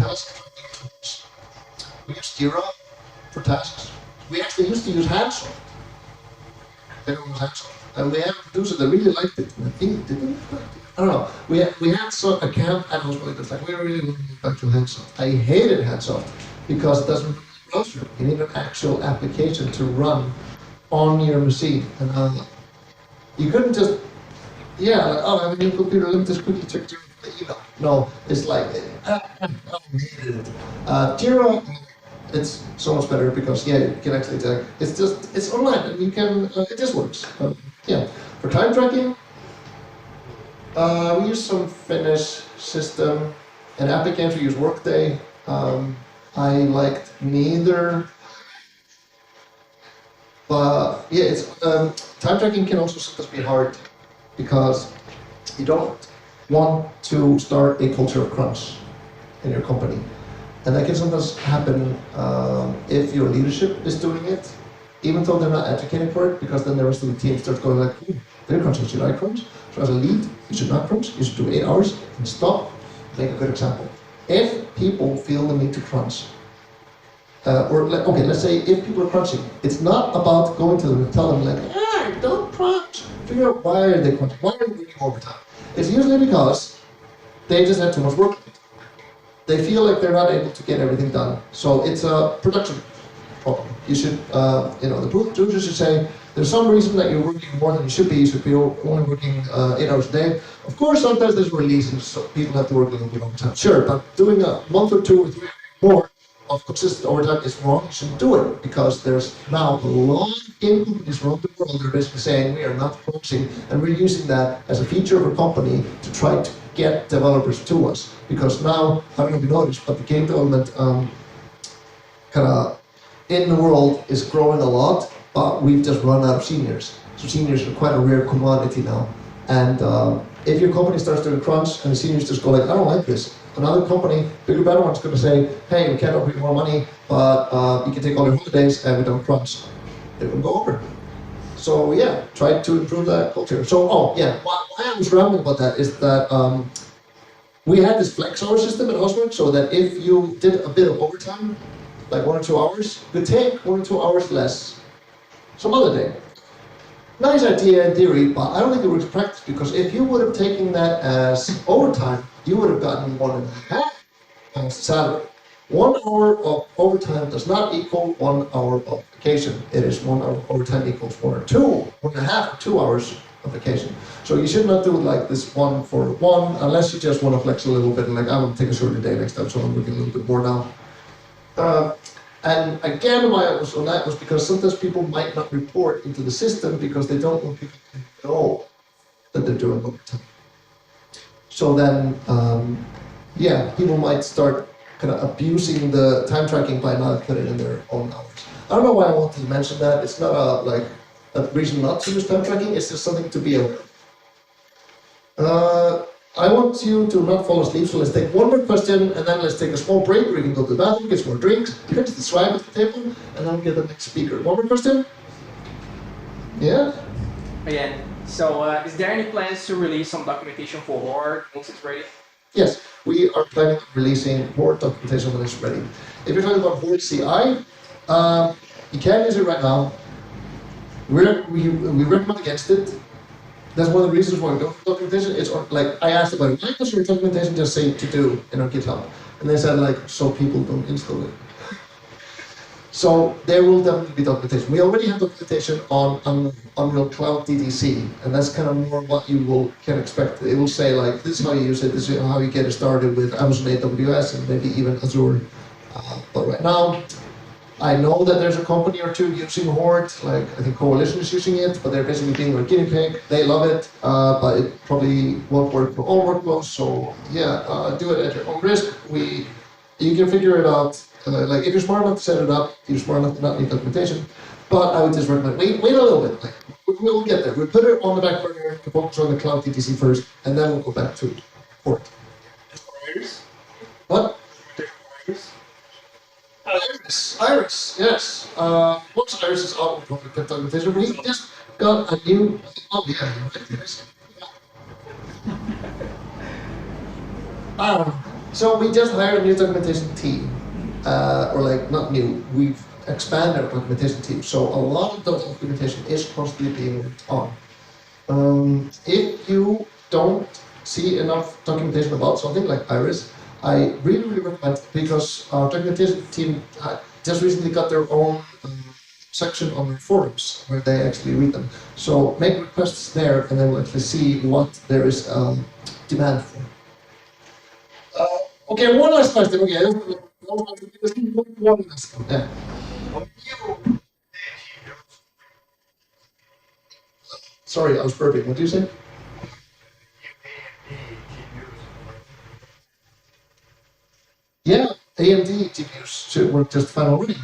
task tracking tools. We use Jira for tasks. We actually used to use Handsoft. Everyone was Handsoft. And we had a producer that really liked it. And I think it didn't like it. I don't know. We had a camp and it was really good. Like, we really want to move back to Handsoft. I hated Handsoft because it doesn't run in the browser. You need an actual application to run on your machine. And you couldn't just, like, oh, I have a new computer, let me just quickly check the email. No, it's like, I hated it. Jira, it's so much better because, you can actually check. It's online and you can, it just works. For time tracking, we use some Finnish system. In applicants, we use Workday. I liked neither. But it's time tracking can also sometimes be hard because you don't want to start a culture of crunch in your company. And that can sometimes happen if your leadership is doing it, even though they're not advocating for it, because then the rest of the team starts going like, they're crunching, should I crunch? So as a lead, you should not crunch, you should do 8 hours and stop, make a good example. If people feel the need to crunch, let's say if people are crunching, it's not about going to them and telling them like, hey, don't crunch. Figure out why are they crunching, why are they working overtime? It's usually because they just have too much work. They feel like they're not able to get everything done. So it's a production problem. You should, the producer should say, there's some reason that you're working more than you should be only working 8 hours a day. Of course, sometimes there's releases, so people have to work a little bit overtime. Sure, but doing a month or 2 or 3 more of consistent overtime is wrong. You shouldn't do it because there's now a lot of game companies around the world that are basically saying we are not crunching, and we're using that as a feature of our company to try to get developers to us. Because now, I don't know if you noticed, but the game development in the world is growing a lot, but we've just run out of seniors. So seniors are quite a rare commodity now. And if your company starts doing crunch and the seniors just go like, I don't like this, another company, bigger, better one's going to say, hey, we can't offer you more money, but you can take all your holidays and we don't crunch. It will go over. So try to improve that culture. So why I was rambling about that is that we had this flex hour system at Osborne, so that if you did a bit of overtime, like 1 or 2 hours, you could take 1 or 2 hours less some other day. Nice idea in theory, but I don't think it works in practice, because if you would have taken that as overtime, you would have gotten 1.5 times the salary. 1 hour of overtime does not equal 1 hour of vacation. It is 1 hour of overtime equals 1.5 or 2 hours of vacation. So you should not do it like this 1 for 1, unless you just want to flex a little bit and like, I want to take a shorter day next time, so I'm working a little bit more now. And again, why I was on that was because sometimes people might not report into the system because they don't want people to know that they're doing overtime. So then, people might start kind of abusing the time tracking by not putting in their own hours. I don't know why I wanted to mention that. It's not a reason not to use time tracking. It's just something to be aware of. I want you to not fall asleep, so let's take one more question, and then let's take a small break where you can go to the bathroom, get some more drinks, get the swag at the table, and then get the next speaker. One more question? Yeah? Again, so is there any plans to release some documentation for Horde once it's ready? Yes, we are planning on releasing Horde documentation when it's ready. If you're talking about Horde CI, you can use it right now. We recommend against it. That's one of the reasons why we don't have documentation. It's like, I asked about it, why does your documentation just say to do in our GitHub? And they said like, so people don't install it. So there will definitely be documentation. We already have documentation on Unreal Cloud DDC, and that's kind of more what you can expect. It will say like, this is how you use it, this is how you get it started with Amazon AWS and maybe even Azure. But right now, I know that there's a company or two using Horde, like I think Coalition is using it, but they're basically being our guinea pig. They love it, but it probably won't work for all workflows. So do it at your own risk. You can figure it out. Like if you're smart enough to set it up, you're smart enough to not need documentation. But I would just recommend wait a little bit. Like we'll get there. We'll put it on the back burner to focus on the cloud DTC first, and then we'll go back to Horde. What? Iris, yes. Once Iris is out, we'll probably get documentation. But he just got a new. Oh yeah, So we just hired a new documentation team, or like not new. We've expanded our documentation team. So a lot of the documentation is constantly being worked on. If you don't see enough documentation about something like Iris, I really recommend it because our documentation team just recently got their own section on their forums where they actually read them. So make requests there and then we'll actually see what there is demand for. Okay, one last question. Okay, one last one. Yeah. Sorry, I was burping. What do you say? Yeah, AMD GPUs should work just fine already.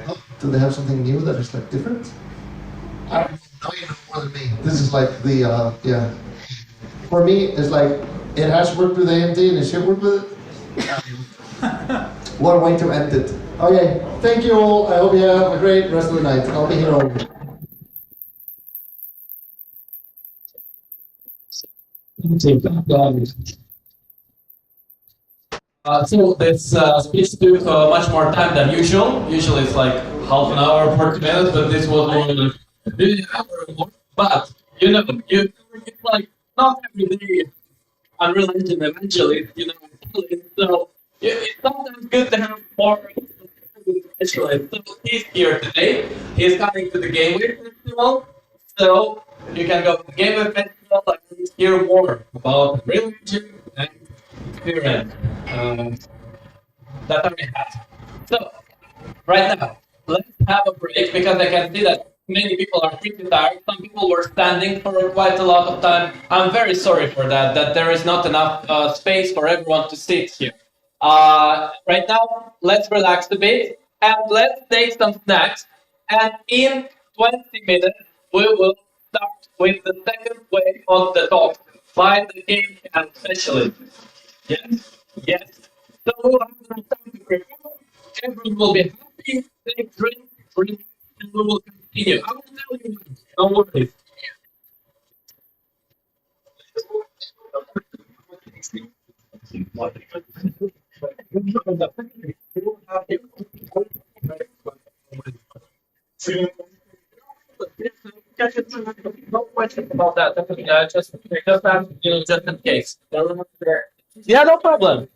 Oh, do they have something new that is like different? I don't know, you know more than me. This is like the yeah. For me, it's like it has worked with AMD and it should work with it. What a way to end it. Okay, thank you all. I hope you have a great rest of the night. I'll be here all week. So this speech took much more time than usual. Usually it's like half an hour, 40 minutes, but this was more than an hour or more. But you know, it's like not every day Unreal Engine eventually, so it's sometimes good to have more specialists. So he's here today. He's coming to the Gameweek Festival, so you can go to the Gameweek Festival and hear more about Unreal Engine and experience that I have. So right now, let's have a break because I can see that many people are pretty tired. Some people were standing for quite a lot of time. I'm very sorry for that, that there is not enough space for everyone to sit here. Right now, let's relax a bit and let's take some snacks. And in 20 minutes, we will start with the second wave of the talk by the game and specialists. Yes, yes. So we'll have some time to prepare. Everyone will be happy, take drink, and we will continue. I will tell you when. Don't worry. No question about that. Just ask, just in case. Yeah, no problem.